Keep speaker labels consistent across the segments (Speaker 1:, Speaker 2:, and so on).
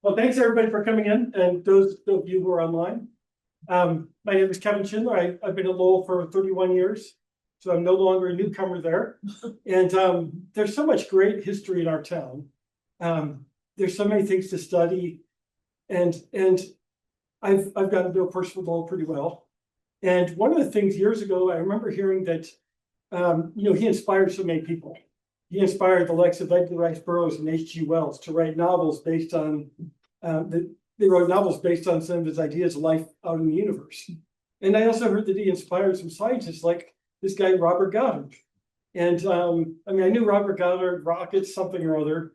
Speaker 1: Well, thanks everybody for coming in, and those of you who are online. My name is Kevin Schindler. I've been at Lowell for 31 years, so I'm no longer a newcomer there. And there's so much great history in our town. There's so many things to study, and I've gotten to know Percival Lowell pretty well. And one of the things years ago, I remember hearing that he inspired so many people. He inspired the likes of Edgar Rice Burroughs and H.G. Wells to write novels based on they wrote novels based on some of his ideas of life out in the universe. And I also heard that he inspired some scientists like this guy Robert Goddard. And I knew Robert Goddard, rockets, something or other.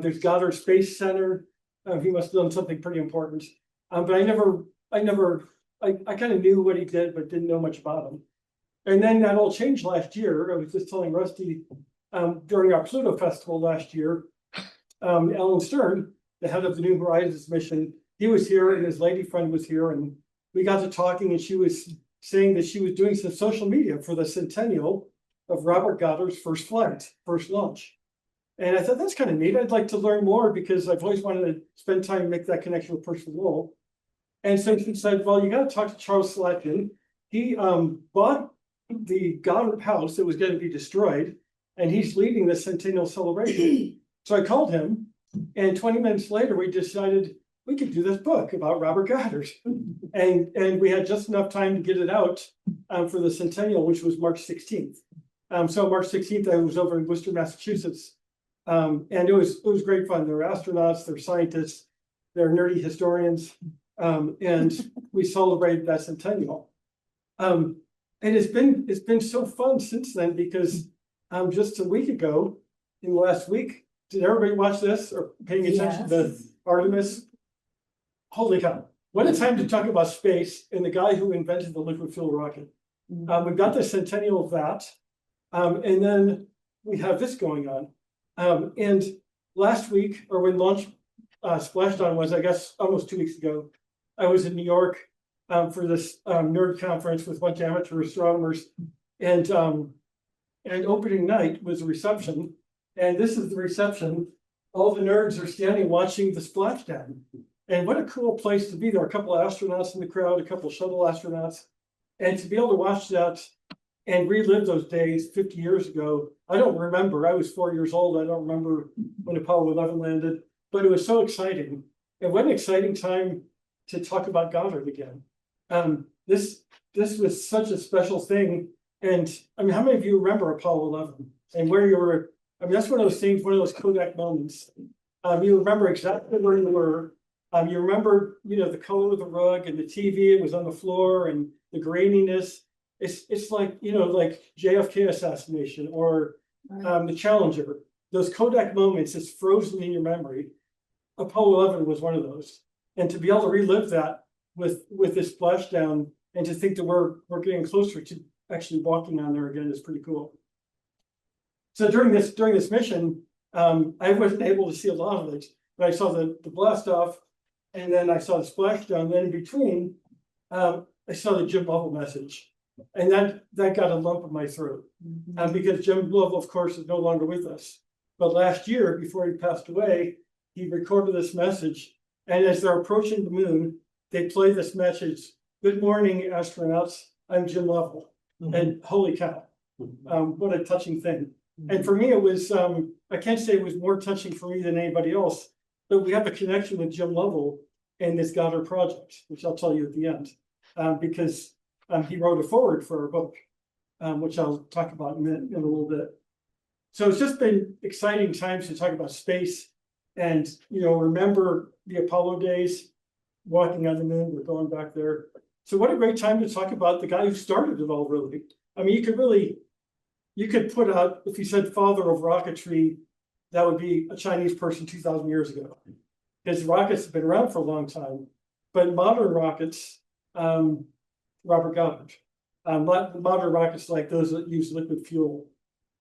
Speaker 1: There's Goddard Space Center. He must have done something pretty important. But I kind of knew what he did, but didn't know much about him. And then that all changed last year. I was just telling Rusty during our Pluto Festival last year, Alan Stern, the head of the New Horizons mission, he was here and his lady friend was here, and we got to talking, and she was saying that she was doing some social media for the centennial of Robert Goddard's first flight, first launch. And I thought that's kind of neat. I'd like to learn more because I've always wanted to spend time and make that connection with Percival Lowell. And so she said, well, you got to talk to Charles Slatkin. He bought the Goddard house that was going to be destroyed, and he's leading the centennial celebration. So I called him, and 20 minutes later, we decided we could do this book about Robert Goddard. And we had just enough time to get it out for the centennial, which was March 16th. So March 16th, I was over in Worcester, Massachusetts. And it was great fun. There were astronauts, there were scientists, there were nerdy historians, and we celebrated that centennial. And it's been so fun since then because just a week ago, in the last week, did everybody watch this or paying attention to Artemis? Holy cow. What a time to talk about space and the guy who invented the liquid fuel rocket. We've got the centennial of that. And then we have this going on. And last week, or when launch splashdown was, I guess, almost 2 weeks ago, I was in New York for this nerd conference with a bunch of amateur astronomers. And opening night was a reception. And this is the reception. All the nerds are standing watching the splashdown. And what a cool place to be. There are a couple of astronauts in the crowd, a couple of shuttle astronauts. And to be able to watch that and relive those days 50 years ago, I don't remember. I was 4 years old. I don't remember when Apollo 11 landed, but it was so exciting. And what an exciting time to talk about Goddard again. This was such a special thing. And how many of you remember Apollo 11 and where you were? That's one of those things, one of those Kodak moments. You remember exactly where you were. You remember, the color of the rug and the TV, it was on the floor, and the graininess. It's like, like JFK assassination or the Challenger. Those Kodak moments, it's frozen in your memory. Apollo 11 was one of those. And to be able to relive that with this splashdown and to think that we're getting closer to actually walking on there again is pretty cool. So during this mission, I wasn't able to see a lot of it, but I saw the blast off, and then I saw the splashdown. Then in between, I saw the Jim Lovell message, and that got a lump in my throat because Jim Lovell, of course, is no longer with us. But last year, before he passed away, he recorded this message, and as they're approaching the moon, they play this message: "Good morning, astronauts. I'm Jim Lovell." And holy cow, what a touching thing. And for me, it was, I can't say it was more touching for me than anybody else, but we have a connection with Jim Lovell and this Goddard project, which I'll tell you at the end, because he wrote a foreword for our book, which I'll talk about in a little bit. So it's just been exciting times to talk about space and, remember the Apollo days, walking on the moon, we're going back there. So what a great time to talk about the guy who started it all, really. You could put out, if you said father of rocketry, that would be a Chinese person 2,000 years ago. His rockets have been around for a long time, but modern rockets, Robert Goddard, modern rockets like those that use liquid fuel.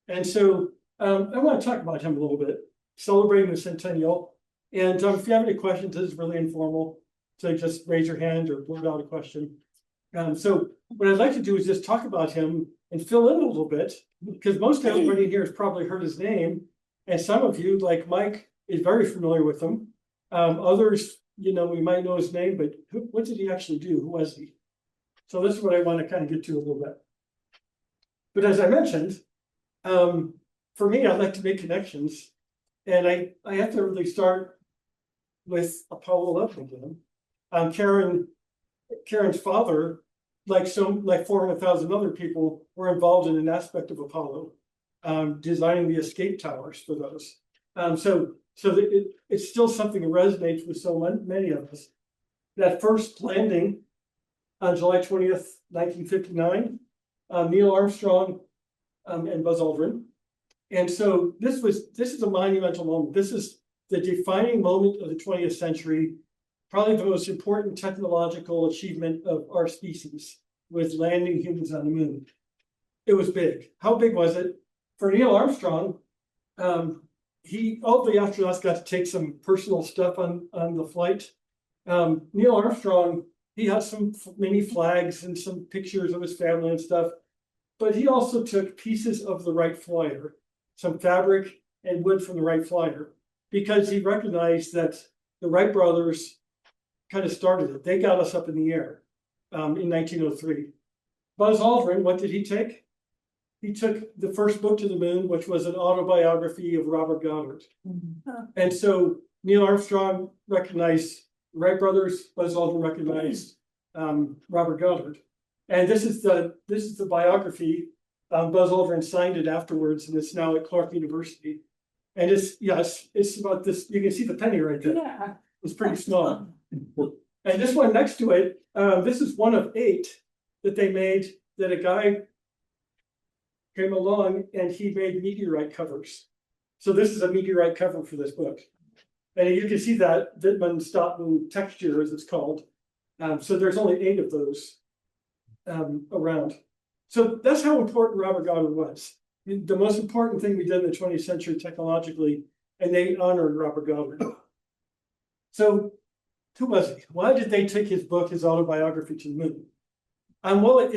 Speaker 1: And so I want to talk about him a little bit, celebrating the centennial. And if you have any questions, this is really informal. So just raise your hand or blurt out a question. So what I'd like to do is just talk about him and fill in a little bit, because most everybody here has probably heard his name. And some of you, like Mike, is very familiar with him. Others, we might know his name, but what did he actually do? Who was he? So this is what I want to kind of get to a little bit. But as I mentioned, for me, I like to make connections. And I have to really start with Apollo 11 again. Karen's father, like 400,000 other people, were involved in an aspect of Apollo, designing the escape towers for those. It's still something that resonates with so many of us. That first landing on July 20th, 1959, Neil Armstrong and Buzz Aldrin. And so this is a monumental moment. This is the defining moment of the 20th century, probably the most important technological achievement of our species, with landing humans on the moon. It was big. How big was it? For Neil Armstrong, all the astronauts got to take some personal stuff on the flight. Neil Armstrong, he had some mini flags and some pictures of his family and stuff, but he also took pieces of the Wright Flyer, some fabric and wood from the Wright Flyer, because he recognized that the Wright brothers kind of started it. They got us up in the air in 1903. Buzz Aldrin, what did he take? He took the first book to the moon, which was an autobiography of Robert Goddard. Mm-hmm. And so Neil Armstrong recognized Wright brothers, Buzz Aldrin recognized Robert Goddard. And this is the biography. Buzz Aldrin signed it afterwards, and it's now at Clark University. And it's about this. You can see the penny right there. Yeah. It's pretty small. And this one next to it, this is one of 8 that they made, that a guy came along and he made meteorite covers. So this is a meteorite cover for this book. And you can see that Wittmann-Stoughton texture, as it's called. So there's only 8 of those around. So that's how important Robert Goddard was. The most important thing we did in the 20th century technologically, and they honored Robert Goddard. So who was he? Why did they take his book, his autobiography, to the moon? Well,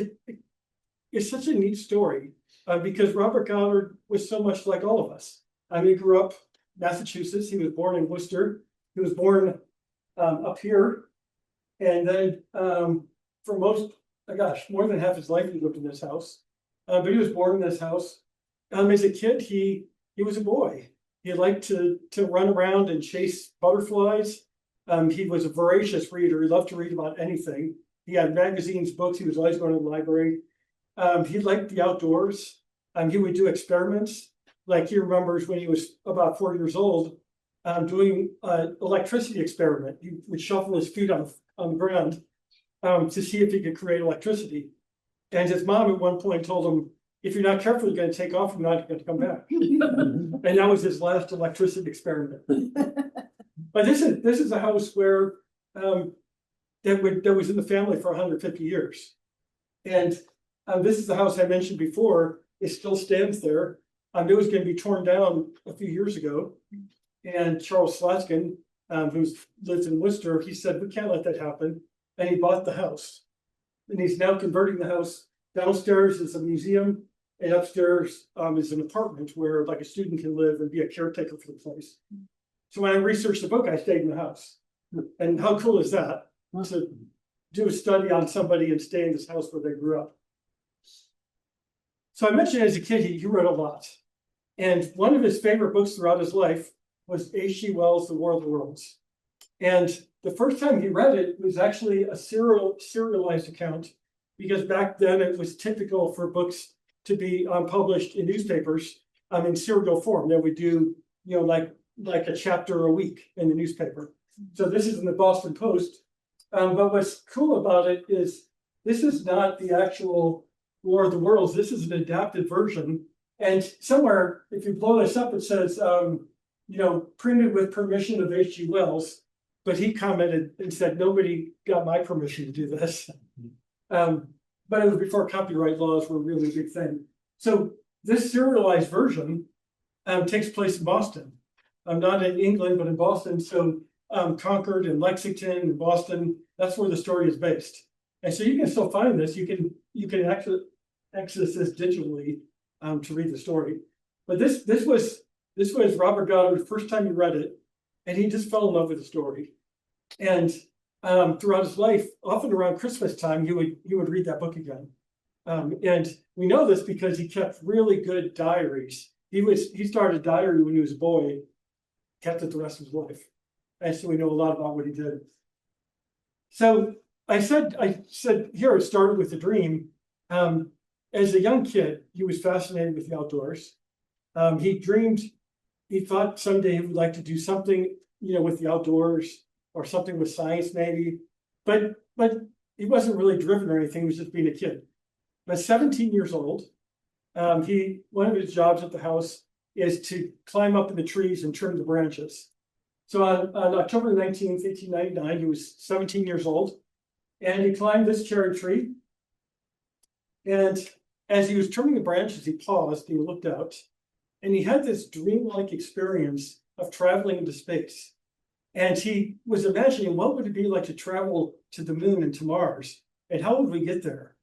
Speaker 1: it's such a neat story because Robert Goddard was so much like all of us. He grew up in Massachusetts. He was born in Worcester. He was born up here. And then for more than half his life, he lived in this house. But he was born in this house. As a kid, he was a boy. He liked to run around and chase butterflies. He was a voracious reader. He loved to read about anything. He had magazines, books. He was always going to the library. He liked the outdoors. He would do experiments. Like he remembers when he was about 4 years old, doing an electricity experiment. He would shuffle his feet on the ground to see if he could create electricity. And his mom at one point told him, if you're not careful, you're going to take off and not going to come back. And that was his last electricity experiment. But this is a house where that was in the family for 150 years. And this is the house I mentioned before. It still stands there. It was going to be torn down a few years ago. And Charles Slatkin, who lives in Worcester, he said, we can't let that happen. And he bought the house. And he's now converting the house. Downstairs is a museum, and upstairs is an apartment where like a student can live and be a caretaker for the place. So when I researched the book, I stayed in the house. And how cool is that? To do a study on somebody and stay in this house where they grew up. So I mentioned as a kid, he wrote a lot. And one of his favorite books throughout his life was H.G. Wells' The War of the Worlds. And the first time he read it was actually a serialized account, because back then it was typical for books to be published in newspapers in serial form. They would do, like a chapter a week in the newspaper. So this is in the Boston Post. But what's cool about it is this is not the actual War of the Worlds. This is an adapted version. And somewhere, if you blow this up, it says, printed with permission of H.G. Wells. But he commented and said, nobody got my permission to do this. But it was before copyright laws were really a big thing. So this serialized version takes place in Boston. Not in England, but in Boston. So Concord and Lexington and Boston, that's where the story is based. And so you can still find this. You can actually access this digitally to read the story. But this was Robert Goddard's first time he read it. and he just fell in love with the story. And throughout his life, often around Christmas time, he would read that book again. And we know this because he kept really good diaries. He started a diary when he was a boy, kept it the rest of his life. And so we know a lot about what he did. So I said here it started with a dream. As a young kid, he was fascinated with the outdoors. He thought someday he would like to do something, with the outdoors or something with science maybe, but he wasn't really driven or anything. He was just being a kid. At 17 years old, one of his jobs at the house is to climb up in the trees and trim the branches. So on October 19th, 1899, he was 17 years old, and he climbed this cherry tree. And as he was trimming the branches, he paused, he looked out, and he had this dreamlike experience of traveling into space. And he was imagining what would it be like to travel to the moon and to Mars, and how would we get there?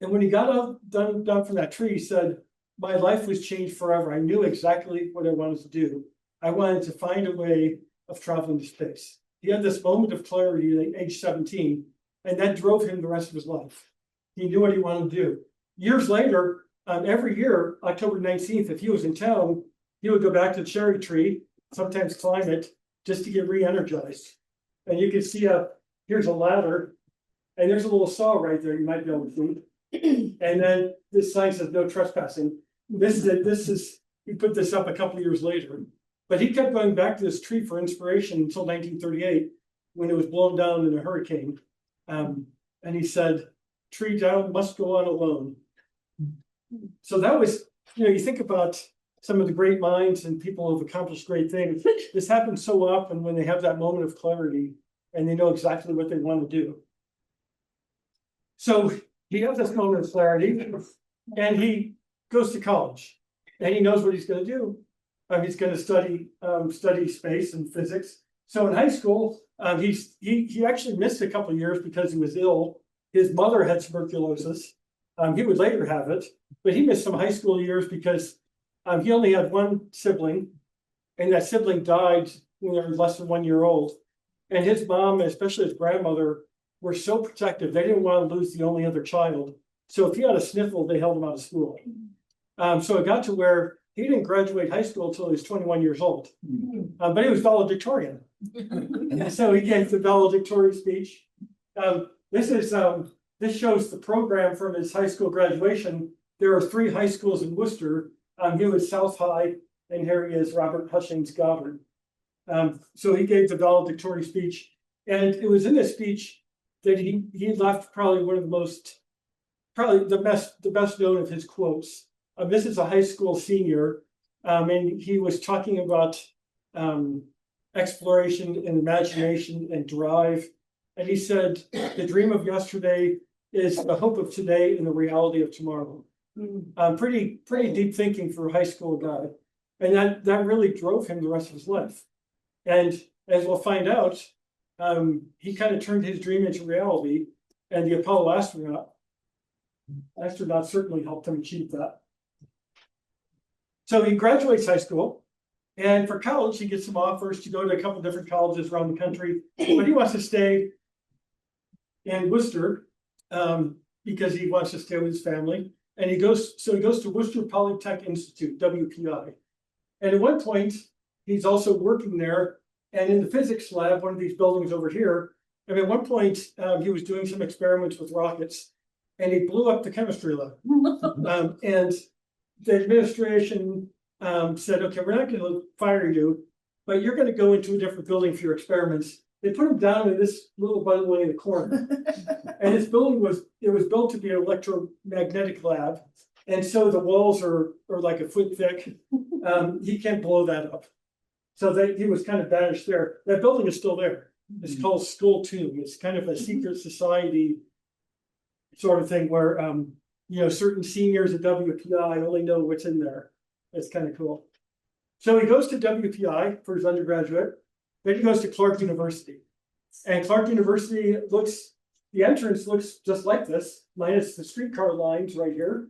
Speaker 1: And when he got down from that tree, he said, my life was changed forever. I knew exactly what I wanted to do. I wanted to find a way of traveling to space. He had this moment of clarity at age 17, and that drove him the rest of his life. He knew what he wanted to do. Years later, every year, October 19th, if he was in town, he would go back to the cherry tree, sometimes climb it, just to get re-energized. And you can see here's a ladder, and there's a little saw right there you might be able to see. And then this sign says no trespassing. He put this up a couple of years later. But he kept going back to this tree for inspiration until 1938, when it was blown down in a hurricane. And he said, tree down, must go on alone. So that was, you think about some of the great minds and people who have accomplished great things. This happens so often when they have that moment of clarity and they know exactly what they want to do. So he has this moment of clarity and he goes to college and he knows what he's going to do. He's going to study space and physics. So in high school, he actually missed a couple of years because he was ill. His mother had tuberculosis. He would later have it, but he missed some high school years because he only had one sibling, and that sibling died when they were less than 1 year old. And his mom, especially his grandmother, were so protective. They didn't want to lose the only other child. So if he had a sniffle, they held him out of school. So it got to where he didn't graduate high school until he was 21 years old, but he was valedictorian. So he gave the valedictorian speech. This shows the program from his high school graduation. There are 3 high schools in Worcester. He was South High, and here he is, Robert Hushing's Goddard. So he gave the valedictorian speech, and it was in this speech that he left probably one of the most, probably the best known of his quotes. This is a high school senior, and he was talking about exploration and imagination and drive. And he said, the dream of yesterday is the hope of today and the reality of tomorrow. Pretty deep thinking for a high school guy. And that really drove him the rest of his life. And as we'll find out, he kind of turned his dream into reality. And the Apollo astronaut certainly helped him achieve that. So he graduates high school, and for college, he gets some offers to go to a couple different colleges around the country, but he wants to stay in Worcester because he wants to stay with his family. And he goes to Worcester Polytech Institute, WPI. And at one point, he's also working there, and in the physics lab, one of these buildings over here, and at one point, he was doing some experiments with rockets, and he blew up the chemistry lab. And the administration said, okay, we're not going to fire you, but you're going to go into a different building for your experiments. They put him down in this little bungalow in the corner. And this building was built to be an electromagnetic lab. And so the walls are like a foot thick. He can't blow that up. So he was kind of banished there. That building is still there. It's called Skull Tomb. It's kind of a secret society sort of thing where certain seniors at WPI only know what's in there. It's kind of cool. So he goes to WPI for his undergraduate. Then he goes to Clark University. And Clark University the entrance looks just like this, minus the streetcar lines right here.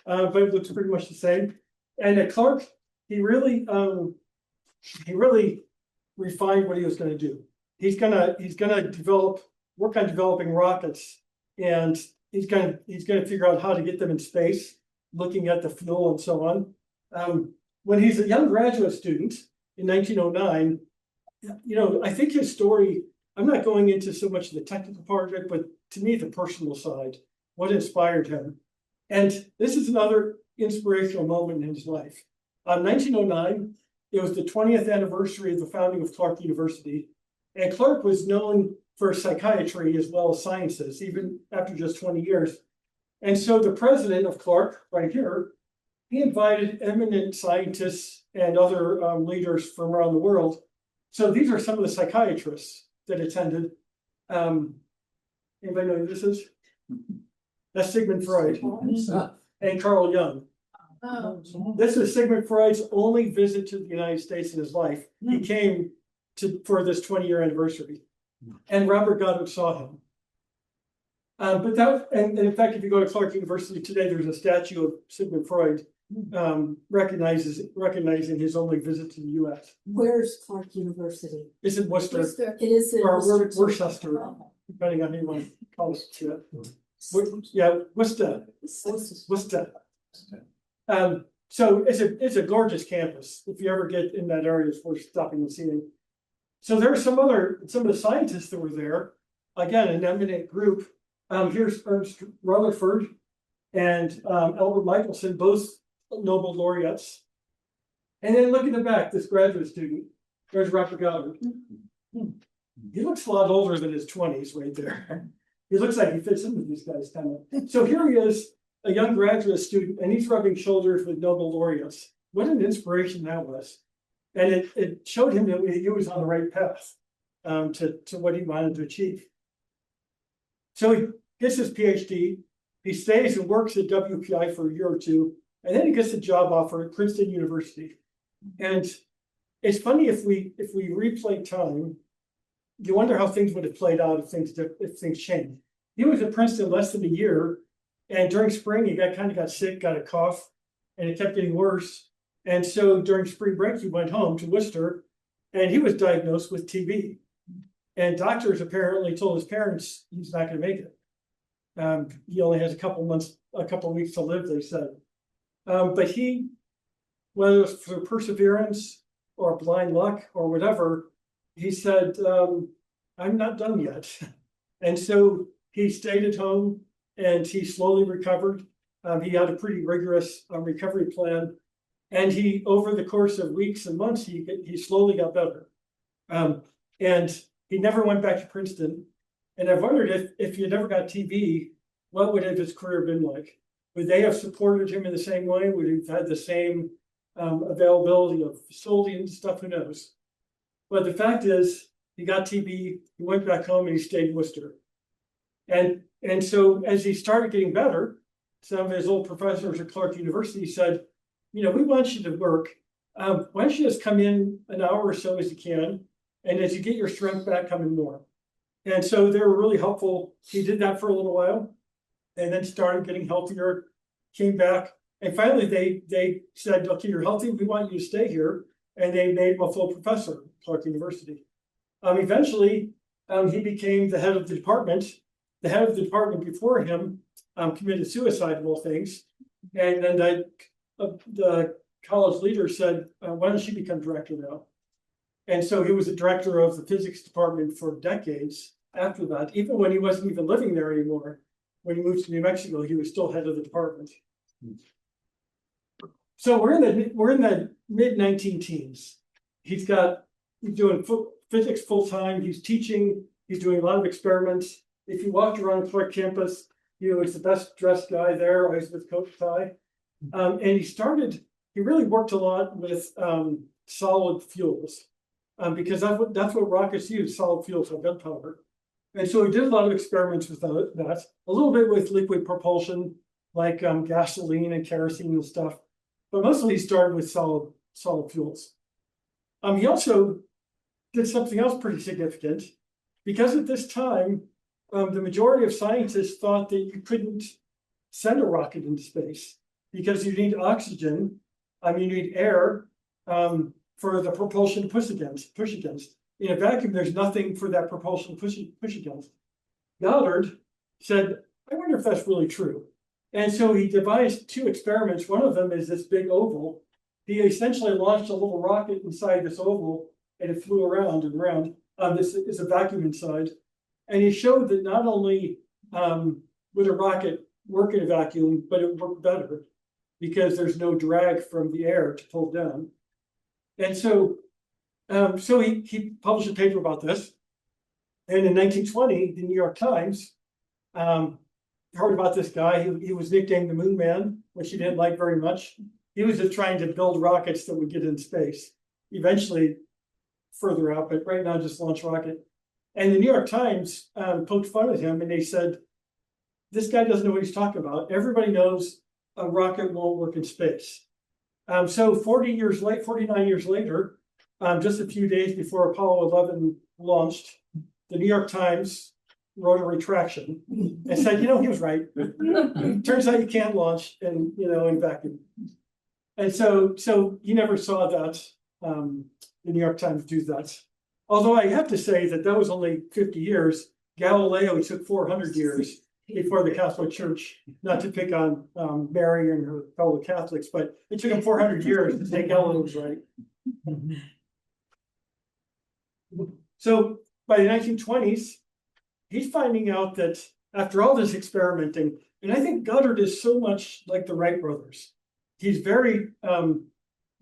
Speaker 1: But it looks pretty much the same. And at Clark, he really refined what he was going to do. He's gonna work on developing rockets, and he's gonna figure out how to get them in space, looking at the fuel and so on. When he's a young graduate student in 1909, I think his story, I'm not going into so much of the technical part of it, but to me, the personal side, what inspired him. And this is another inspirational moment in his life. 1909, it was the 20th anniversary of the founding of Clark University. And Clark was known for psychiatry as well as sciences, even after just 20 years. And so the president of Clark, right here, he invited eminent scientists and other leaders from around the world. So these are some of the psychiatrists that attended. Anybody know who this is? That's Sigmund Freud and Carl Jung. This is Sigmund Freud's only visit to the United States in his life. He came for this 20-year anniversary, and Robert Goddard saw him. And in fact, if you go to Clark University today, there's a statue of Sigmund Freud recognizing his only visit to the U.S.
Speaker 2: Where's Clark University?
Speaker 1: It's in Worcester.
Speaker 2: It is in
Speaker 1: Or
Speaker 2: Worcester.
Speaker 1: Worcester, depending on who you want to call it. Yeah, Worcester. So it's a gorgeous campus. If you ever get in that area, it's worth stopping and seeing. So there are some of the scientists that were there. Again, an eminent group. Here's Ernst Rutherford and Albert Michelson, both Nobel laureates. And then look at the back, this graduate student. There's Robert Goddard. He looks a lot older than his 20s right there. He looks like he fits in with these guys kind of. So here he is, a young graduate student, and he's rubbing shoulders with Nobel laureates. What an inspiration that was. And it showed him that he was on the right path to what he wanted to achieve. So he gets his PhD, he stays and works at WPI for a year or two, and then he gets a job offer at Princeton University. And it's funny, if we replay time, you wonder how things would have played out if things changed. He was at Princeton less than a year, and during spring he got sick, got a cough, and it kept getting worse. And so during spring break he went home to Worcester, and he was diagnosed with TB. And doctors apparently told his parents he's not going to make it. He only has a couple of weeks to live, they said. But he, whether it was for perseverance or blind luck or whatever, he said, I'm not done yet. And so he stayed at home and he slowly recovered. He had a pretty rigorous recovery plan. And he, over the course of weeks and months, he slowly got better. And he never went back to Princeton. And I've wondered if he had never got TB, what would have his career been like? Would they have supported him in the same way? Would he have had the same availability of facility and stuff? Who knows? But the fact is, he got TB, he went back home, and he stayed in Worcester. And so as he started getting better, some of his old professors at Clark University said, we want you to work. Why don't you just come in an hour or so as you can, and as you get your strength back, come in more. And so they were really helpful. He did that for a little while, and then started getting healthier, came back, and finally they said, okay, you're healthy, we want you to stay here. And they made him a full professor at Clark University. Eventually, he became the head of the department. The head of the department before him committed suicide, of all things. And then the college leader said, why don't you become director now? And so he was the director of the physics department for decades after that. Even when he wasn't even living there anymore, when he moved to New Mexico, he was still head of the department. So we're in the mid-19 teens. He's doing physics full time. He's teaching. He's doing a lot of experiments. If you walked around Clark campus, he's the best dressed guy there, always with coat tie. And he really worked a lot with solid fuels because that's what rockets use, solid fuels or gunpowder. And so he did a lot of experiments with that, a little bit with liquid propulsion, like gasoline and kerosene and stuff. But mostly he started with solid fuels. He also did something else pretty significant, because at this time, the majority of scientists thought that you couldn't send a rocket into space because you need oxygen, you need air, for the propulsion to push against. In a vacuum, there's nothing for that propulsion to push against. Goddard said, I wonder if that's really true. And so he devised two experiments. One of them is this big oval. He essentially launched a little rocket inside this oval, and it flew around and around. This is a vacuum inside. And he showed that not only would a rocket work in a vacuum, but it would work better because there's no drag from the air to pull down. And so, he published a paper about this. And in 1920, the New York Times heard about this guy. He was nicknamed the Moon Man, which he didn't like very much. He was just trying to build rockets that would get in space, eventually further out, but right now just launch rocket. And the New York Times poked fun at him, and they said, this guy doesn't know what he's talking about. Everybody knows a rocket won't work in space. So 49 years later, just a few days before Apollo 11 launched, the New York Times wrote a retraction and said, he was right. Turns out you can't launch in vacuum. And so he never saw that the New York Times do that. Although I have to say that was only 50 years. Galileo took 400 years before the Catholic Church, not to pick on Mary and her fellow Catholics, but it took him 400 years to say Galileo was right. So by the 1920s, he's finding out that after all this experimenting, and I think Goddard is so much like the Wright brothers. He's very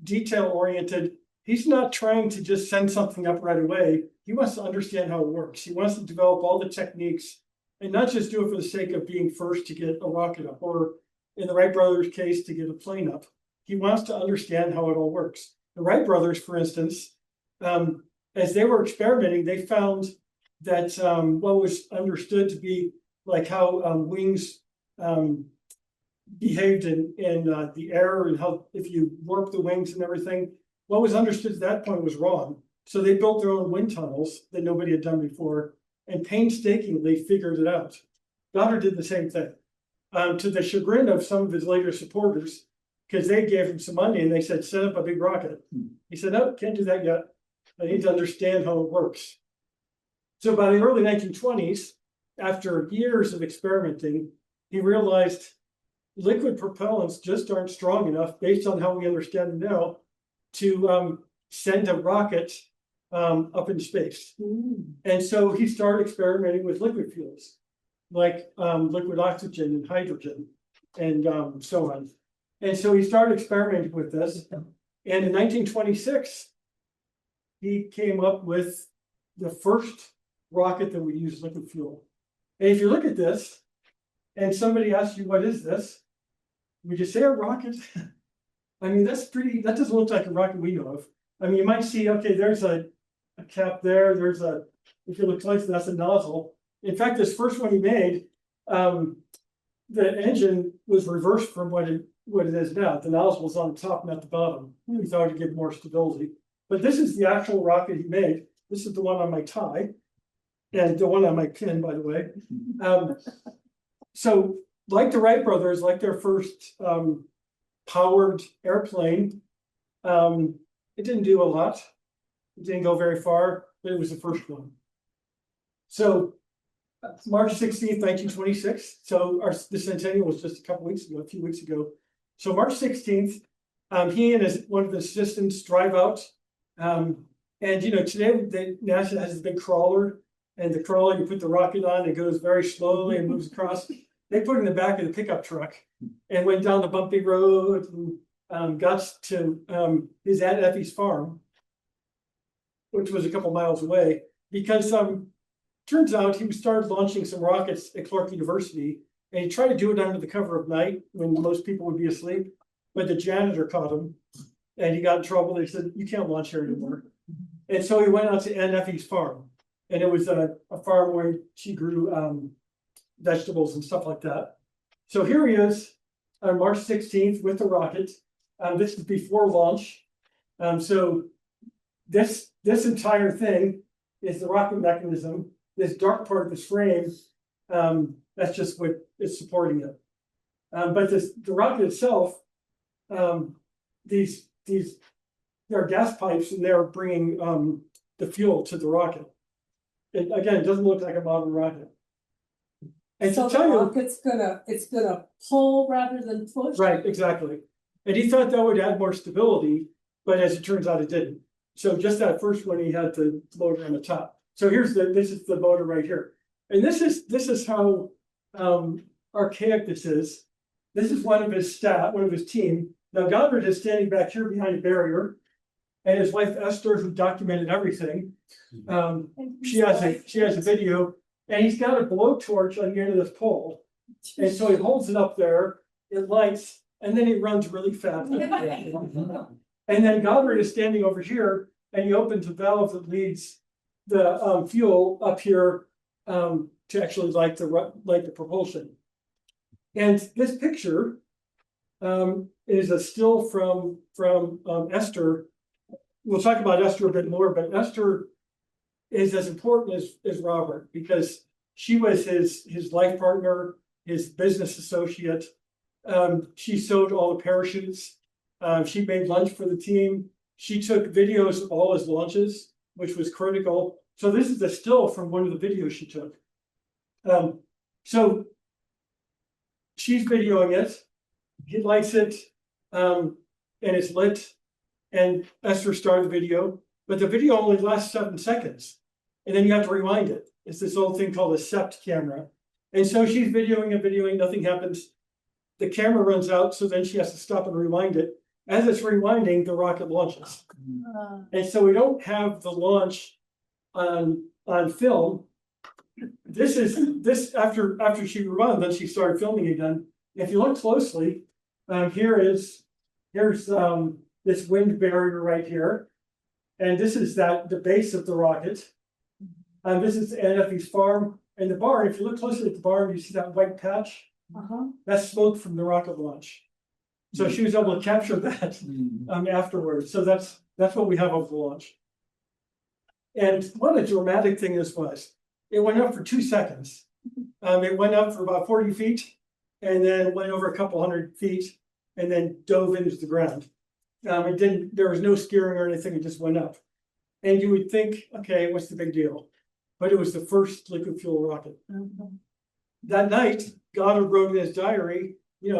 Speaker 1: detail-oriented. He's not trying to just send something up right away. He wants to understand how it works. He wants to develop all the techniques and not just do it for the sake of being first to get a rocket up, or in the Wright brothers' case, to get a plane up. He wants to understand how it all works. The Wright brothers, for instance, as they were experimenting, they found that what was understood to be like how wings behaved in the air, and how if you warp the wings and everything, what was understood at that point was wrong. So they built their own wind tunnels that nobody had done before, and painstakingly figured it out. Goddard did the same thing, to the chagrin of some of his later supporters, because they gave him some money and they said, set up a big rocket. He said, no, can't do that yet. I need to understand how it works. So by the early 1920s, after years of experimenting, he realized liquid propellants just aren't strong enough, based on how we understand them now, to send a rocket up in space. And so he started experimenting with liquid fuels, like liquid oxygen and hydrogen, and so on. And so he started experimenting with this. And in 1926, he came up with the first rocket that would use liquid fuel. And if you look at this, and somebody asks you, what is this? Would you say a rocket? I mean, that doesn't look like a rocket we know of. I mean, you might see, okay, there's a cap there, if you look close, that's a nozzle. In fact, this first one he made, the engine was reversed from what it is now. The nozzle was on the top, not the bottom. He thought it'd give more stability. But this is the actual rocket he made. This is the one on my tie, and the one on my pin, by the way. So, like the Wright brothers, like their first powered airplane, it didn't do a lot. It didn't go very far, but it was the first one. So, March 16th, 1926. So the centennial was just a few weeks ago. So March 16th, he and one of his assistants drive out. And today NASA has a big crawler, and the crawler, you put the rocket on, it goes very slowly and moves across. They put it in the back of the pickup truck and went down the bumpy road and got to his Aunt Effie's farm, which was a couple miles away, because turns out he started launching some rockets at Clark University, and he tried to do it under the cover of night when most people would be asleep, but the janitor caught him and he got in trouble. They said, you can't launch here anymore. And so he went out to Aunt Effie's farm, and it was a farm where she grew vegetables and stuff like that. So here he is on March 16th with the rocket. This is before launch. So this entire thing is the rocket mechanism. This dark part of this frame, that's just what is supporting it. But the rocket itself, these there are gas pipes and they're bringing the fuel to the rocket. Again, it doesn't look like a modern rocket. And
Speaker 2: So
Speaker 1: to
Speaker 2: the
Speaker 1: tell you,
Speaker 2: rocket's it's gonna pull rather than push?
Speaker 1: right, exactly. And he thought that would add more stability, but as it turns out, it didn't. So just that first one, he had the motor on the top. So this is the motor right here. And this is how archaic this is. This is one of his team. Now Goddard is standing back here behind a barrier, and his wife Esther, who documented everything. She has a video, and he's got a blowtorch on the end of this pole. And so he holds it up there, it lights, and then he runs really fast. And then Goddard is standing over here, and he opens a valve that leads the fuel up here to actually light the propulsion. And this picture is a still from Esther. We'll talk about Esther a bit more, but Esther is as important as Robert because she was his life partner, his business associate. She sewed all the parachutes. She made lunch for the team. She took videos of all his launches, which was critical. So this is a still from one of the videos she took. So she's videoing it. He lights it, and it's lit. And Esther started the video, but the video only lasts 7 seconds. And then you have to rewind it. It's this old thing called a sept camera. And so she's videoing, nothing happens. The camera runs out, so then she has to stop and rewind it. As it's rewinding, the rocket launches. And so we don't have the launch on film. This after she rewound, then she started filming again. If you look closely, here's this wind barrier right here. And this is the base of the rocket. This is NFE's farm. And the barn, if you look closely at the barn, you see that white patch? That's smoke from the rocket launch. So she was able to capture that afterwards. So that's what we have of the launch. And what a dramatic thing this was. It went up for 2 seconds. It went up for about 40 feet and then went over a couple hundred feet and then dove into the ground. There was no steering or anything, it just went up. And you would think, okay, what's the big deal? But it was the first liquid fuel rocket. That night, Goddard wrote in his diary,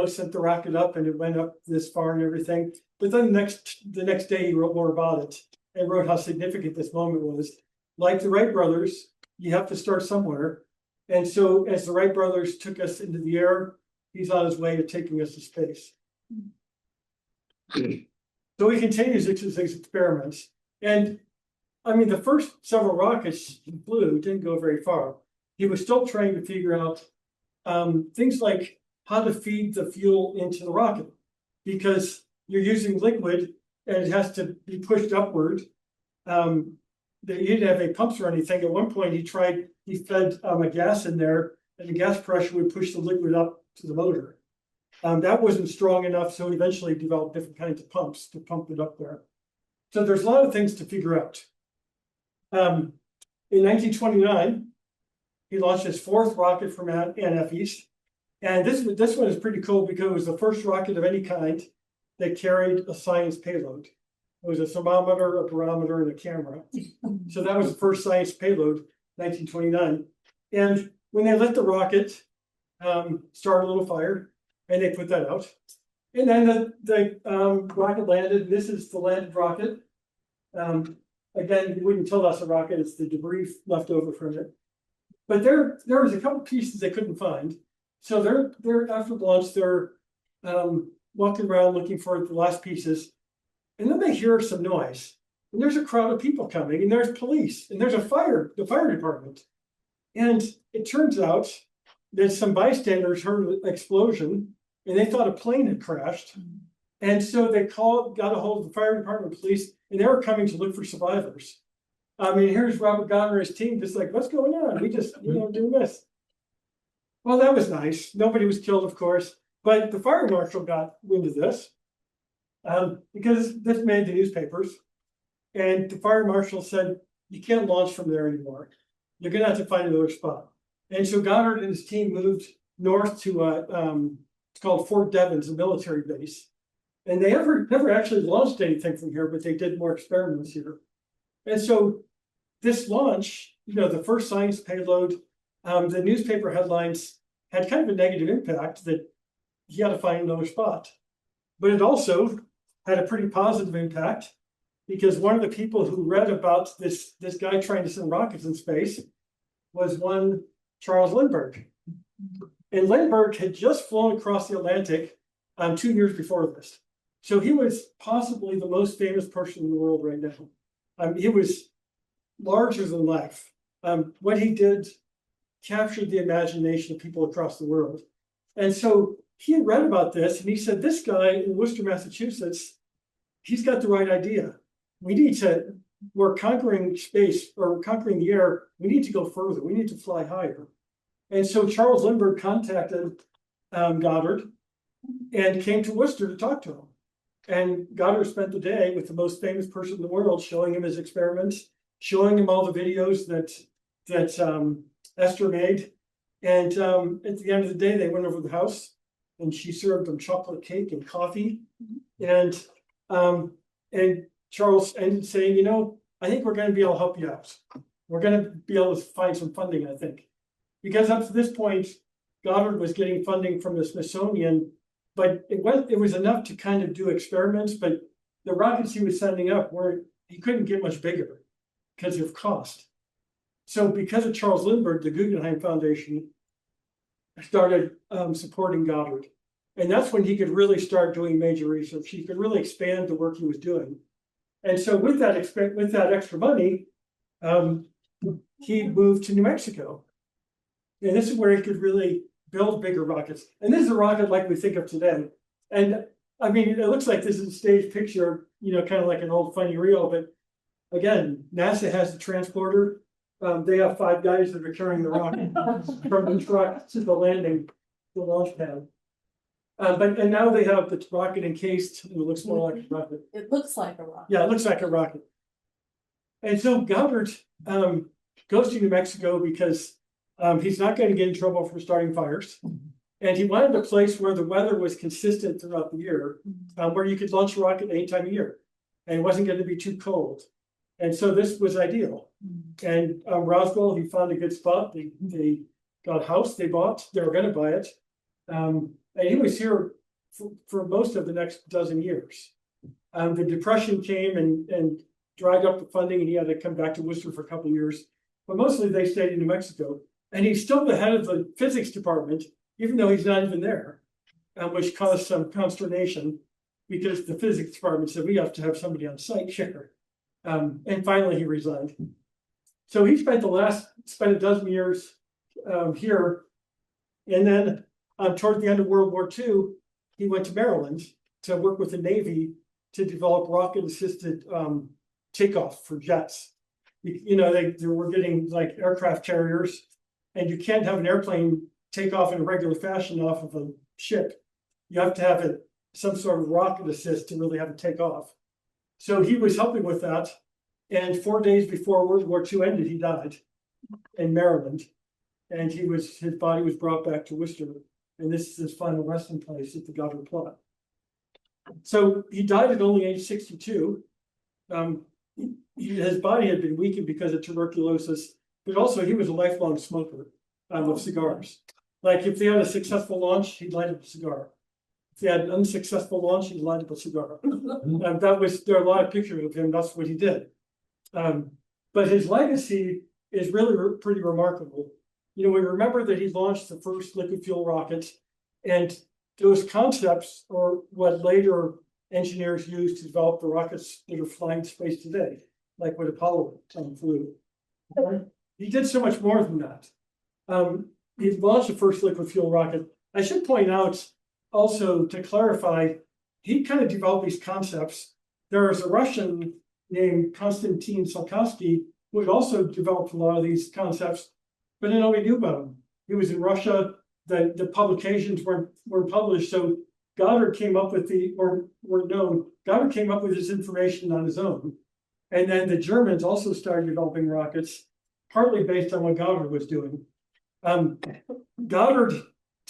Speaker 1: sent the rocket up and it went up this far and everything. But then the next day he wrote more about it and wrote how significant this moment was. Like the Wright brothers, you have to start somewhere. And so as the Wright brothers took us into the air, he's on his way to taking us to space. So he continues his experiments. And I mean, the first several rockets he flew didn't go very far. He was still trying to figure out things like how to feed the fuel into the rocket, because you're using liquid and it has to be pushed upward. He didn't have any pumps or anything. At one point, he fed a gas in there, and the gas pressure would push the liquid up to the motor. That wasn't strong enough, so he eventually developed different kinds of pumps to pump it up there. So there's a lot of things to figure out. In 1929, he launched his 4th rocket from NFEs. And this one is pretty cool because it was the first rocket of any kind that carried a science payload. It was a thermometer, a barometer, and a camera. So that was the first science payload, 1929. And when they lit the rocket, started a little fire, and they put that out. And then the rocket landed. This is the landed rocket. Again, you wouldn't tell that's a rocket, it's the debris left over from it. But there was a couple pieces they couldn't find. So they're after launch, they're walking around looking for the last pieces. And then they hear some noise. And there's a crowd of people coming, and there's police, and there's the fire department. And it turns out that some bystanders heard an explosion, and they thought a plane had crashed. And so they got a hold of the fire department, police, and they were coming to look for survivors. I mean, here's Robert Goddard and his team, just like, what's going on? We just, doing this. Well, that was nice. Nobody was killed, of course, but the fire marshal got wind of this because this made the newspapers. And the fire marshal said, you can't launch from there anymore. You're going to have to find another spot. And so Goddard and his team moved north to it's called Fort Devens, a military base. And they never actually launched anything from here, but they did more experiments here. And so this launch, the first science payload, the newspaper headlines had kind of a negative impact that he had to find another spot. But it also had a pretty positive impact because one of the people who read about this guy trying to send rockets in space was one Charles Lindbergh. And Lindbergh had just flown across the Atlantic 2 years before this. So he was possibly the most famous person in the world right now. He was larger than life. What he did captured the imagination of people across the world. And so he had read about this and he said, this guy in Worcester, Massachusetts, he's got the right idea. We're conquering space or conquering the air. We need to go further. We need to fly higher. And so Charles Lindbergh contacted Goddard and came to Worcester to talk to him. And Goddard spent the day with the most famous person in the world, showing him his experiments, showing him all the videos that Esther made. And at the end of the day, they went over to the house and she served him chocolate cake and coffee. And Charles ended saying, I think we're going to be able to help you out. We're going to be able to find some funding, I think. Because up to this point, Goddard was getting funding from the Smithsonian, but it was enough to kind of do experiments, but the rockets he was sending up he couldn't get much bigger because of cost. So because of Charles Lindbergh, the Guggenheim Foundation started supporting Goddard. And that's when he could really start doing major research. He could really expand the work he was doing. And so with that extra money, he moved to New Mexico. And this is where he could really build bigger rockets. And this is a rocket like we think of today. And I mean, it looks like this is a staged picture, kind of like an old funny reel. But again, NASA has the transporter. They have 5 guys that are carrying the rocket from the truck to the launch pad. And now they have the rocket encased, and it looks more like a rocket.
Speaker 2: It looks like a rocket.
Speaker 1: Yeah, it looks like a rocket. And so Goddard goes to New Mexico because he's not going to get in trouble for starting fires. And he wanted a place where the weather was consistent throughout the year, where you could launch a rocket any time of year, and it wasn't going to be too cold. And so this was ideal. And Roswell, he found a good spot. They got a house they bought. They were going to buy it. And he was here for most of the next dozen years. The Depression came and dried up the funding, and he had to come back to Worcester for a couple of years. But mostly they stayed in New Mexico. And he's still the head of the physics department, even though he's not even there, which caused some consternation because the physics department said, we have to have somebody on site here. And finally, he resigned. So he spent a dozen years here. And then toward the end of World War II, he went to Maryland to work with the Navy to develop rocket-assisted takeoff for jets. They were getting like aircraft carriers, and you can't have an airplane take off in a regular fashion off of a ship. You have to have some sort of rocket assist to really have it take off. So he was helping with that. And 4 days before World War II ended, he died in Maryland. And his body was brought back to Worcester. And this is his final resting place at the Goddard plot. So he died at only age 62. His body had been weakened because of tuberculosis, but also he was a lifelong smoker of cigars. Like if they had a successful launch, he'd light up a cigar. If they had an unsuccessful launch, he'd light up a cigar. There are a lot of pictures of him. That's what he did. But his legacy is really pretty remarkable. We remember that he launched the first liquid fuel rockets, and those concepts are what later engineers used to develop the rockets that are flying to space today, like what Apollo flew. He did so much more than that. He launched the first liquid fuel rocket. I should point out also, to clarify, he kind of developed these concepts. There was a Russian named Konstantin Tsiolkovsky who had also developed a lot of these concepts, but nobody knew about him. He was in Russia. The publications weren't published, so Goddard came up with Goddard came up with this information on his own. And then the Germans also started developing rockets, partly based on what Goddard was doing. So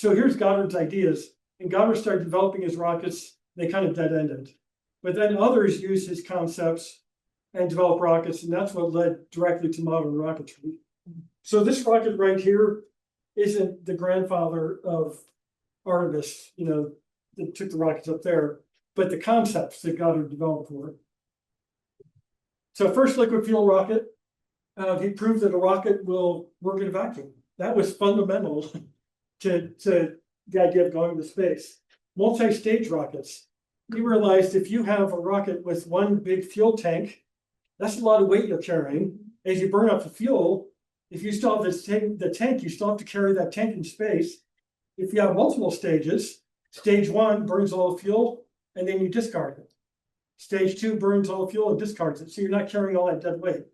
Speaker 1: here's Goddard's ideas. And Goddard started developing his rockets They kind of dead-ended. But then others used his concepts and developed rockets, and that's what led directly to modern rocketry. So this rocket right here isn't the grandfather of Artemis, that took the rockets up there, but the concepts that Goddard developed for it. So first liquid fuel rocket, he proved that a rocket will work in a vacuum. That was fundamental to the idea of going to space. Multi-stage rockets. We realized if you have a rocket with one big fuel tank, that's a lot of weight you're carrying. As you burn up the fuel, if you still have the tank, you still have to carry that tank in space. If you have multiple stages, stage one burns all the fuel and then you discard it. Stage two burns all the fuel and discards it. So you're not carrying all that dead weight.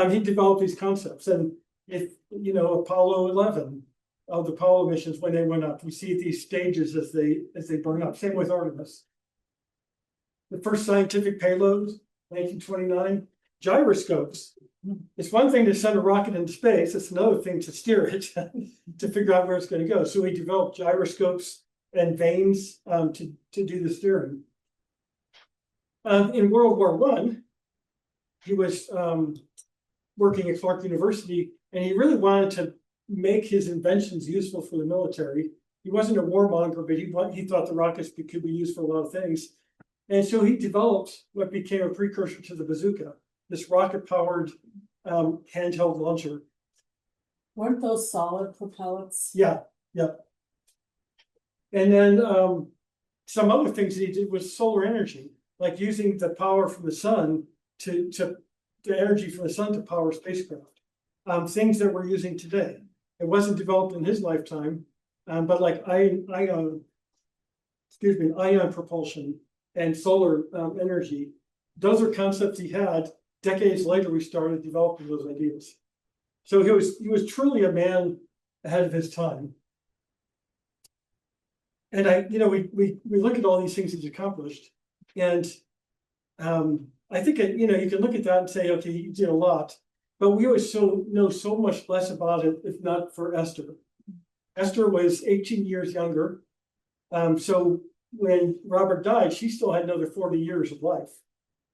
Speaker 1: He developed these concepts. And if, Apollo 11, of the Apollo missions, when they went up, we see these stages as they burn up. Same with Artemis. The first scientific payloads, 1929, gyroscopes. It's one thing to send a rocket into space, it's another thing to steer it, to figure out where it's going to go. So we developed gyroscopes and vanes to do the steering. In World War I, he was working at Clark University, and he really wanted to make his inventions useful for the military. He wasn't a warmonger, but he thought the rockets could be used for a lot of things. And so he developed what became a precursor to the bazooka, this rocket-powered handheld launcher.
Speaker 2: Weren't those solid propellants?
Speaker 1: Yeah. And then some other things that he did was solar energy, like using the power from the sun to the energy from the sun to power spacecraft. Things that we're using today. It wasn't developed in his lifetime, but like ion propulsion and solar energy, those are concepts he had. Decades later, we started developing those ideas. So he was truly a man ahead of his time. And we look at all these things he's accomplished, and I think you can look at that and say, okay, he did a lot, but we always know so much less about it if not for Esther. Esther was 18 years younger, so when Robert died, she still had another 40 years of life,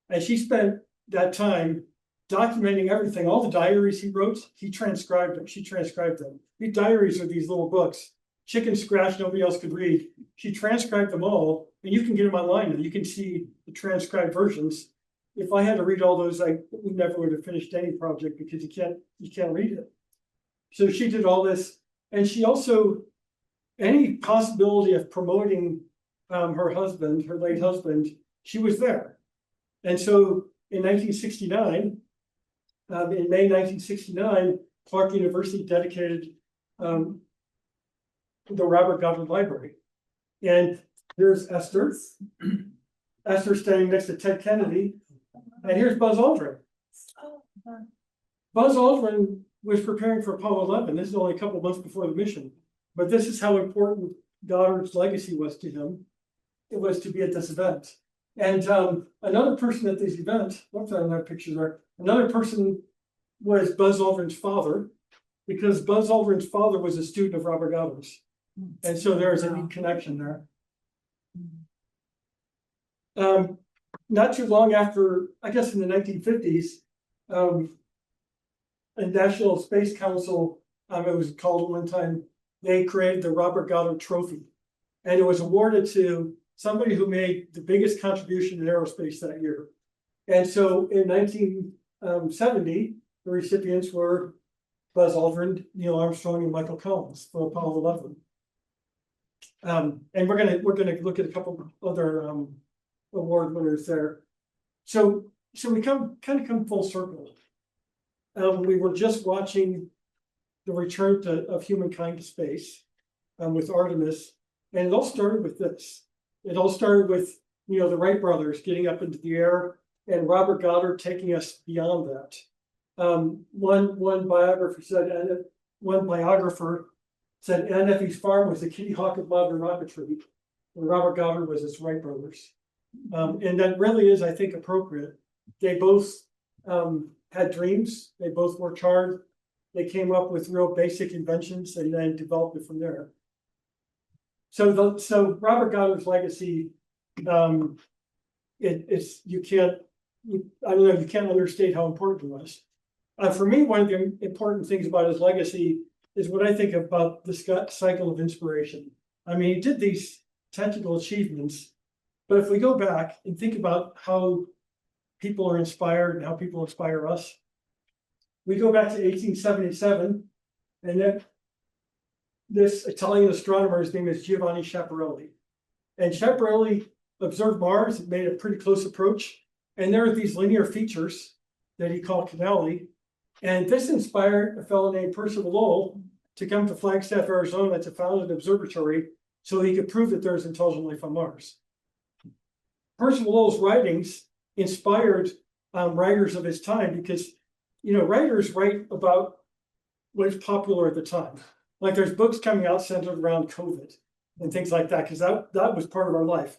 Speaker 1: and she spent that time documenting everything. All the diaries he wrote, he transcribed them. She transcribed them. These diaries are these little books. Chicken scratch nobody else could read. She transcribed them all, and you can get them online, and you can see the transcribed versions. If I had to read all those, we never would have finished any project because you can't read it. So she did all this, and she also, any possibility of promoting her late husband, she was there. And so in 1969, in May 1969, Clark University dedicated the Robert Goddard Library. And here's Esther. Esther standing next to Ted Kennedy. And here's Buzz Aldrin. Buzz Aldrin was preparing for Apollo 11. This is only a couple months before the mission. But this is how important Goddard's legacy was to him. It was to be at this event. And another person at this event, what's that in that picture there? Another person was Buzz Aldrin's father, because Buzz Aldrin's father was a student of Robert Goddard's. And so there's a neat connection there. Not too long after, I guess in the 1950s, a National Space Council, it was called at one time, they created the Robert Goddard Trophy. And it was awarded to somebody who made the biggest contribution in aerospace that year. And so in 1970, the recipients were Buzz Aldrin, Neil Armstrong, and Michael Collins for Apollo 11. And we're gonna look at a couple other award winners there. So we come full circle. We were just watching the return of humankind to space with Artemis, and it all started with this. It all started with the Wright brothers getting up into the air and Robert Goddard taking us beyond that. One biographer said NFE's farm was the Kitty Hawk of modern rocketry, and Robert Goddard was his Wright brothers. And that really is, I think, appropriate. They both had dreams. They both worked hard. They came up with real basic inventions and then developed it from there. So Robert Goddard's legacy it's, I don't know, you can't understate how important it was. For me, one of the important things about his legacy is what I think about the cycle of inspiration. I mean, he did these technical achievements, but if we go back and think about how people are inspired and how people inspire us, we go back to 1877, and then this Italian astronomer, his name is Giovanni Schiaparelli. And Schiaparelli observed Mars and made a pretty close approach. And there are these linear features that he called canali. And this inspired a fellow named Percival Lowell to come to Flagstaff, Arizona to found an observatory so he could prove that there's intelligent life on Mars. Percival Lowell's writings inspired writers of his time because, you know, writers write about what's popular at the time. Like there's books coming out centered around COVID and things like that, because that was part of our life.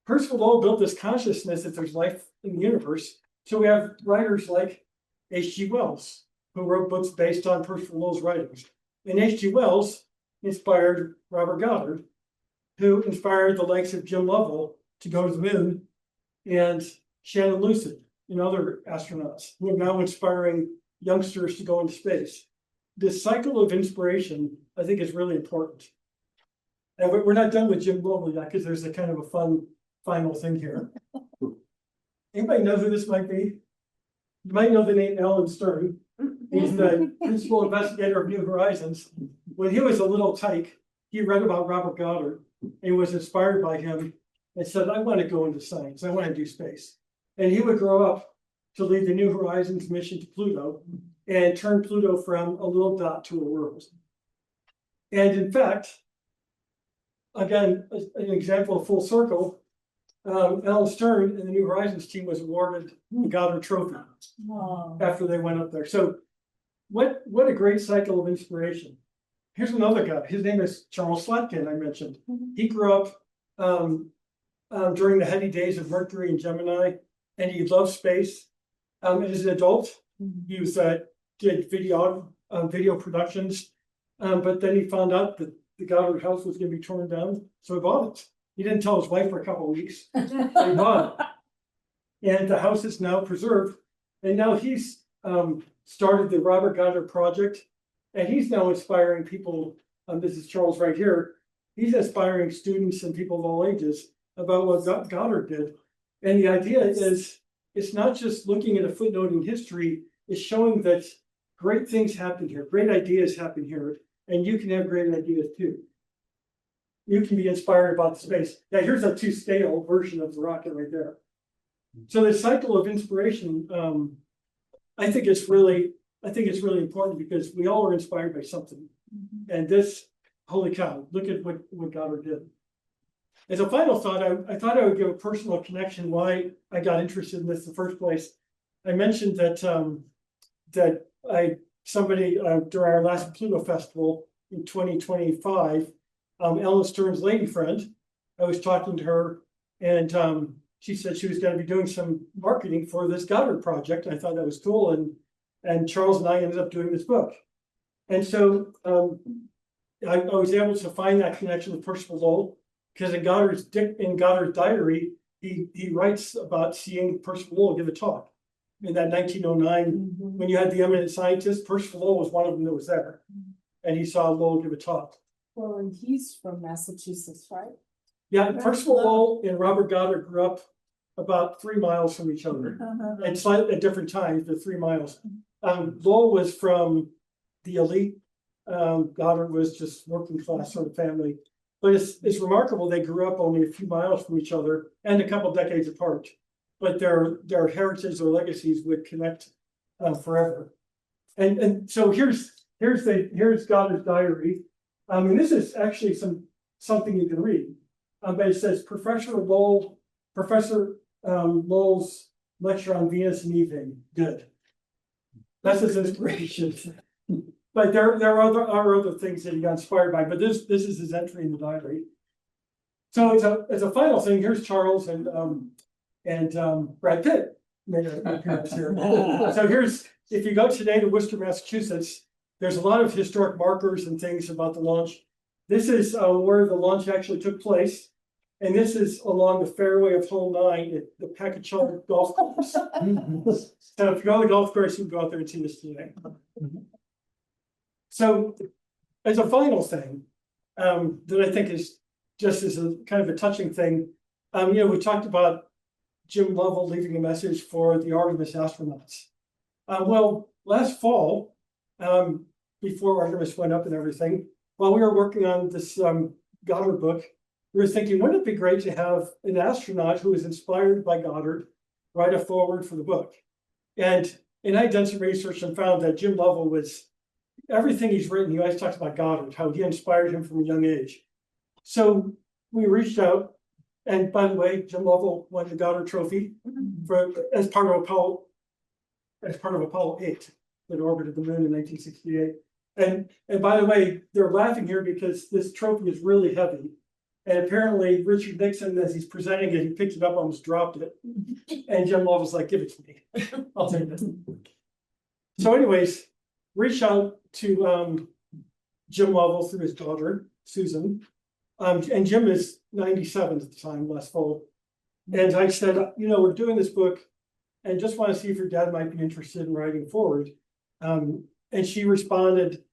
Speaker 1: Percival Lowell built this consciousness that there's life in the universe. So we have writers like H.G. Wells, who wrote books based on Percival Lowell's writings. And H.G. Wells inspired Robert Goddard, who inspired the likes of Jim Lovell to go to the moon, and Shannon Lucid and other astronauts who are now inspiring youngsters to go into space. This cycle of inspiration, I think, is really important. And we're not done with Jim Lovell yet, because there's a kind of a fun final thing here. Anybody know who this might be? You might know the name Alan Stern. He's the principal investigator of New Horizons. When he was a little tyke, he read about Robert Goddard and was inspired by him and said, I want to go into science. I want to do space. And he would grow up to lead the New Horizons mission to Pluto and turn Pluto from a little dot to a world. And in fact, again, an example of full circle, Alan Stern and the New Horizons team was awarded the Goddard Trophy after they went up there. So what a great cycle of inspiration. Here's another guy. His name is Charles Slatkin, I mentioned. He grew up during the heady days of Mercury and Gemini, and he loved space. As an adult, he was did video productions, but then he found out that the Goddard house was going to be torn down, so he bought it. He didn't tell his wife for a couple of weeks. He bought it, and the house is now preserved. And now he's started the Robert Goddard Project, and he's now inspiring people. This is Charles right here. He's inspiring students and people of all ages about what Goddard did. And the idea is, it's not just looking at a footnote in history, it's showing that great things happen here, great ideas happen here, and you can have great ideas too. You can be inspired about the space. Yeah, here's a two-scale version of the rocket right there. So the cycle of inspiration, I think it's really important because we all are inspired by something. And this, holy cow, look at what Goddard did. As a final thought, I thought I would give a personal connection why I got interested in this in the first place. I mentioned that during our last Pluto Festival in 2025, Ellen Stern's lady friend, I was talking to her, and she said she was going to be doing some marketing for this Goddard project. I thought that was cool, and Charles and I ended up doing this book. And so I was able to find that connection with Percival Lowell, because in Goddard's diary, he writes about seeing Percival Lowell give a talk. In that 1909, when you had the eminent scientists, Percival Lowell was one of them that was there. And he saw Lowell give a talk.
Speaker 2: Well, and he's from Massachusetts, right?
Speaker 1: Yeah, Percival Lowell and Robert Goddard grew up about 3 miles from each other. And slightly at different times, but 3 miles. Lowell was from the elite. Goddard was just working class sort of family. But it's remarkable they grew up only a few miles from each other and a couple decades apart. But their heritage, their legacies would connect forever. And so here's Goddard's diary. And this is actually something you can read. But it says Professor Lowell's lecture on Venus and Evening. Good. That's his inspiration. But there are other things that he got inspired by. But this is his entry in the diary. So as a final thing, here's Charles and Brad Pitt made an appearance here. So if you go today to Worcester, Massachusetts, there's a lot of historic markers and things about the launch. This is where the launch actually took place. And this is along the fairway of hole 9 at the Pacachon Golf Course. So if you go to the golf course, you can go out there and see this today. So as a final thing, that I think is just as a kind of a touching thing, we talked about Jim Lovell leaving a message for the Artemis astronauts. Well, last fall, before Artemis went up and everything, while we were working on this Goddard book, we were thinking, wouldn't it be great to have an astronaut who was inspired by Goddard write a foreword for the book? And I done some research and found that Jim Lovell was, everything he's written, he always talks about Goddard, how he inspired him from a young age. So we reached out, and by the way, Jim Lovell won the Goddard Trophy as part of Apollo 8 that orbited the moon in 1968. And by the way, they're laughing here because this trophy is really heavy. And apparently Richard Nixon, as he's presenting it, he picked it up, almost dropped it. And Jim Lovell's like, give it to me. I'll take it. So anyways, reached out to Jim Lovell through his daughter, Susan. And Jim is 97 at the time, last fall. And I said, we're doing this book and just want to see if your dad might be interested in writing forward. And she responded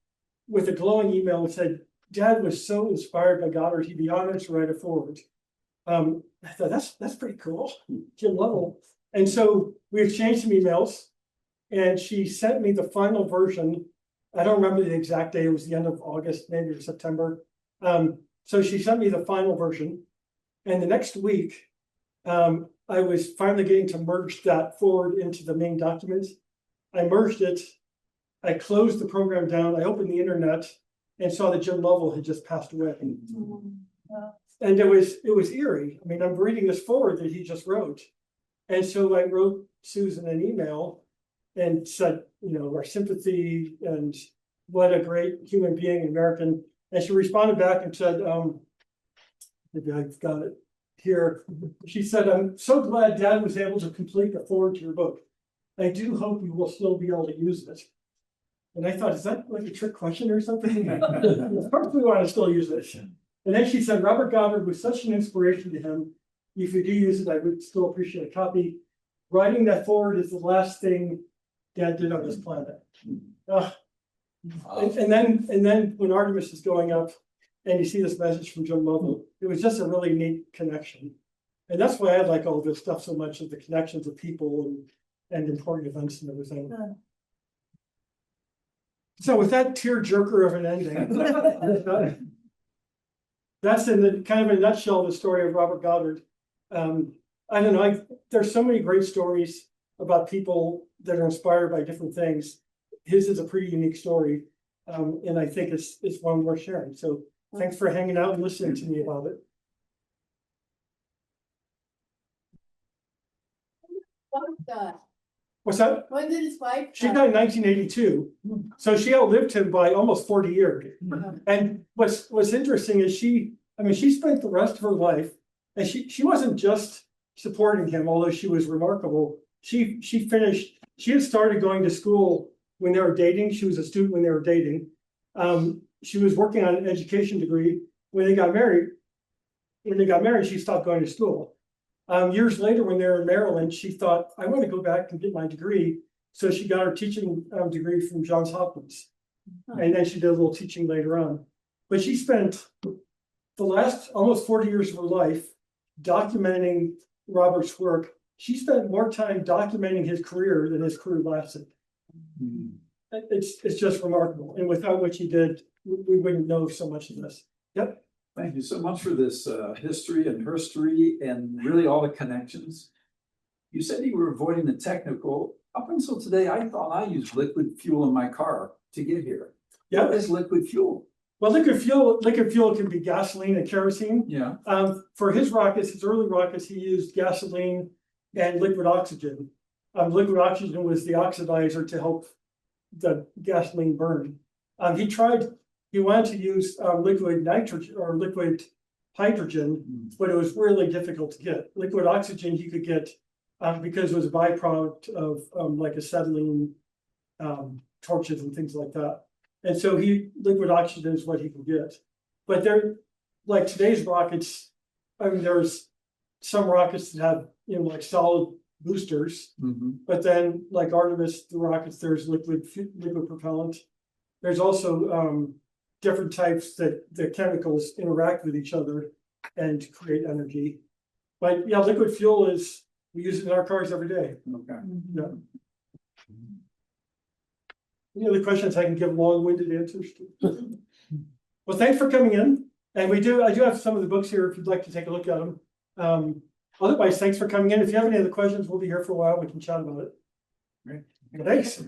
Speaker 1: with a glowing email and said, Dad was so inspired by Goddard, he'd be honored to write a forward. I thought that's pretty cool, Jim Lovell. And so we exchanged some emails, and she sent me the final version. I don't remember the exact day, it was the end of August, maybe or September. So she sent me the final version. And the next week, I was finally getting to merge that forward into the main document. I merged it. I closed the program down. I opened the internet and saw that Jim Lovell had just passed away. And it was eerie. I mean, I'm reading this forward that he just wrote. And so I wrote Susan an email and said, our sympathy and what a great human being, American. And she responded back and said, maybe I've got it here. She said, I'm so glad Dad was able to complete the forward to your book. I do hope you will still be able to use it. And I thought, is that like a trick question or something? Of course we want to still use this. And then she said, Robert Goddard was such an inspiration to him. If you do use it, I would still appreciate a copy. Writing that forward is the last thing Dad did on this planet. And then when Artemis is going up and you see this message from Jim Lovell, it was just a really neat connection. And that's why I like all this stuff so much, of the connections of people and important events and everything. So with that tearjerker of an ending, that's in the kind of a nutshell the story of Robert Goddard. I don't know, there's so many great stories about people that are inspired by different things. His is a pretty unique story, and I think it's one worth sharing. So thanks for hanging out and listening to me about it. What's that?
Speaker 2: When did his wife?
Speaker 1: She died in 1982, so she outlived him by almost 40 years. And what's interesting is she spent the rest of her life, and she wasn't just supporting him, although she was remarkable. She had started going to school when they were dating. She was a student when they were dating. She was working on an education degree. When they got married, she stopped going to school. Years later, when they were in Maryland, she thought, I want to go back and get my degree. So she got her teaching degree from Johns Hopkins. And then she did a little teaching later on. But she spent the last almost 40 years of her life documenting Robert's work. She spent more time documenting his career than his career lasted. It's just remarkable. And without what she did, we wouldn't know so much of this. Yep.
Speaker 3: Thank you so much for this history and herstory and really all the connections. You said you were avoiding the technical. Up until today, I thought I used liquid fuel in my car to get here.
Speaker 1: Yeah.
Speaker 3: What is liquid fuel?
Speaker 1: Well, liquid fuel can be gasoline and kerosene.
Speaker 3: Yeah.
Speaker 1: For his rockets, his early rockets, he used gasoline and liquid oxygen. Liquid oxygen was the oxidizer to help the gasoline burn. He wanted to use liquid nitrogen or liquid hydrogen, but it was really difficult to get. Liquid oxygen he could get because it was a byproduct of like acetylene torches and things like that. And so liquid oxygen is what he could get. But they're like today's rockets, I mean, there's some rockets that have, you know, like solid boosters,
Speaker 3: Mhm.
Speaker 1: but then like Artemis, the rockets, there's liquid propellant. There's also different types that the chemicals interact with each other and create energy. But yeah, liquid fuel is, we use it in our cars every day.
Speaker 3: Okay.
Speaker 1: Yeah. Any other questions? I can give long-winded answers to. Well, thanks for coming in. And I do have some of the books here if you'd like to take a look at them. Otherwise, thanks for coming in. If you have any other questions, we'll be here for a while. We can chat about it.
Speaker 3: Great.
Speaker 1: Thanks.